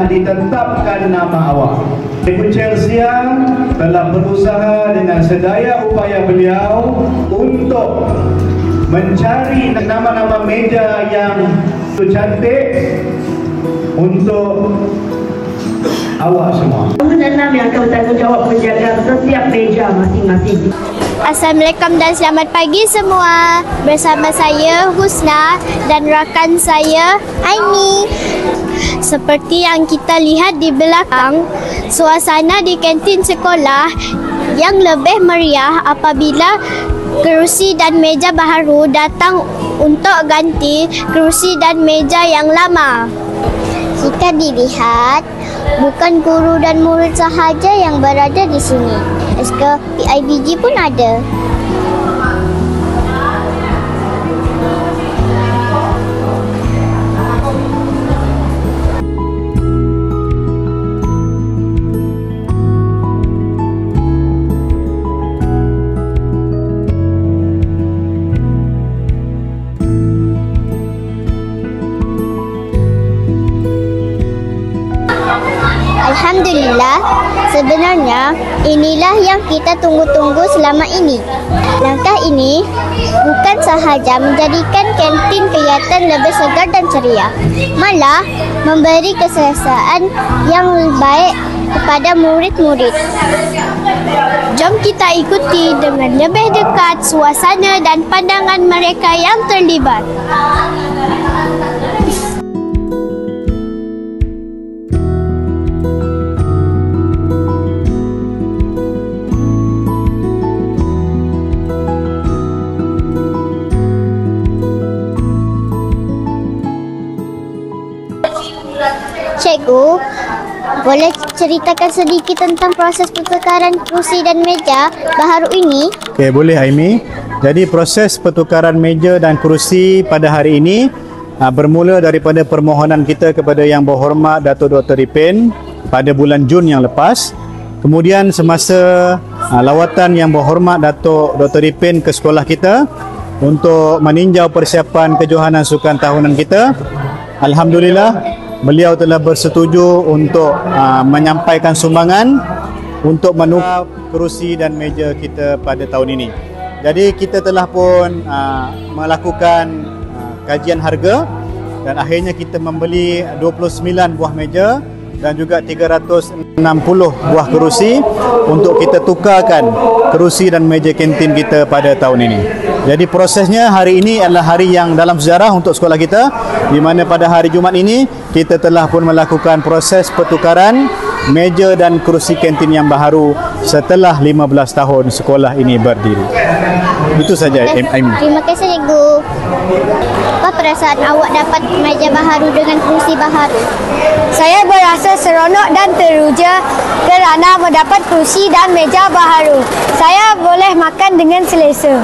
telah ditetapkan nama awak. Ibu Chelsea telah berusaha dengan sedaya upaya beliau untuk mencari nama-nama meja yang cantik untuk awak semua. Kamu enam yang akan bertanggungjawab menjaga setiap meja masing-masing. Assalamualaikum dan selamat pagi semua. Bersama saya Husna dan rakan saya Aini. Seperti yang kita lihat di belakang, suasana di kantin sekolah yang lebih meriah apabila kerusi dan meja baharu datang untuk ganti kerusi dan meja yang lama. Jika dilihat, bukan guru dan murid sahaja yang berada di sini. SK PIBG pun ada. Alhamdulillah, sebenarnya inilah yang kita tunggu-tunggu selama ini. Langkah ini bukan sahaja menjadikan kantin kelihatan lebih segar dan ceria, malah memberi keselesaan yang baik kepada murid-murid. Jom kita ikuti dengan lebih dekat suasana dan pandangan mereka yang terlibat. Cikgu, boleh ceritakan sedikit tentang proses pertukaran kerusi dan meja baharu ini? Okey, boleh Aimi. Jadi proses pertukaran meja dan kerusi pada hari ini bermula daripada permohonan kita kepada Yang Berhormat Datuk Dr. Ipin pada bulan Jun yang lepas. Kemudian semasa lawatan Yang Berhormat Datuk Dr. Ipin ke sekolah kita untuk meninjau persiapan kejohanan sukan tahunan kita, alhamdulillah beliau telah bersetuju untuk menyampaikan sumbangan untuk menukar kerusi dan meja kita pada tahun ini. Jadi kita telah pun melakukan kajian harga dan akhirnya kita membeli 29 buah meja dan juga 360 buah kerusi untuk kita tukarkan kerusi dan meja kantin kita pada tahun ini. Jadi prosesnya hari ini adalah hari yang dalam sejarah untuk sekolah kita, di mana pada hari Jumaat ini kita telah pun melakukan proses pertukaran meja dan kerusi kantin yang baharu setelah 15 tahun sekolah ini berdiri. Itu saja, Aimi. Terima kasih, Cikgu. Apa perasaan awak dapat meja baharu dengan kerusi baharu? Saya berasa seronok dan teruja kerana mendapat kerusi dan meja baharu. Saya boleh makan dengan selesa.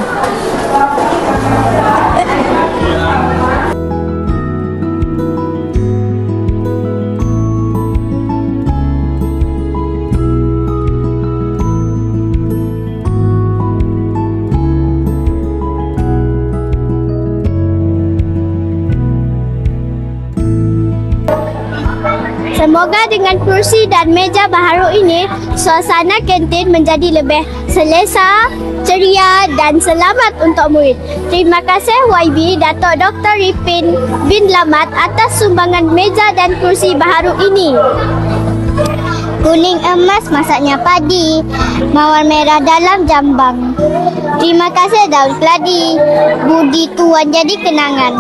Semoga dengan kerusi dan meja baharu ini, suasana kantin menjadi lebih selesa, ceria dan selamat untuk murid. Terima kasih YB Datuk Dr. Ipin bin Lamat atas sumbangan meja dan kerusi baharu ini. Kuning emas masaknya padi, mawar merah dalam jambang. Terima kasih daun keladi, budi tuan jadi kenangan.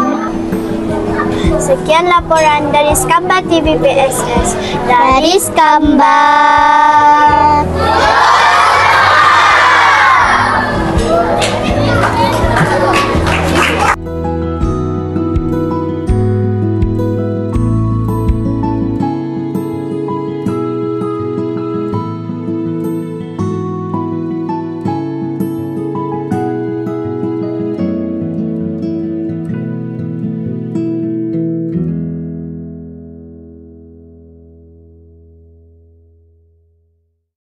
Sekian laporan dari Skamba TV PSS. Dari Skamba.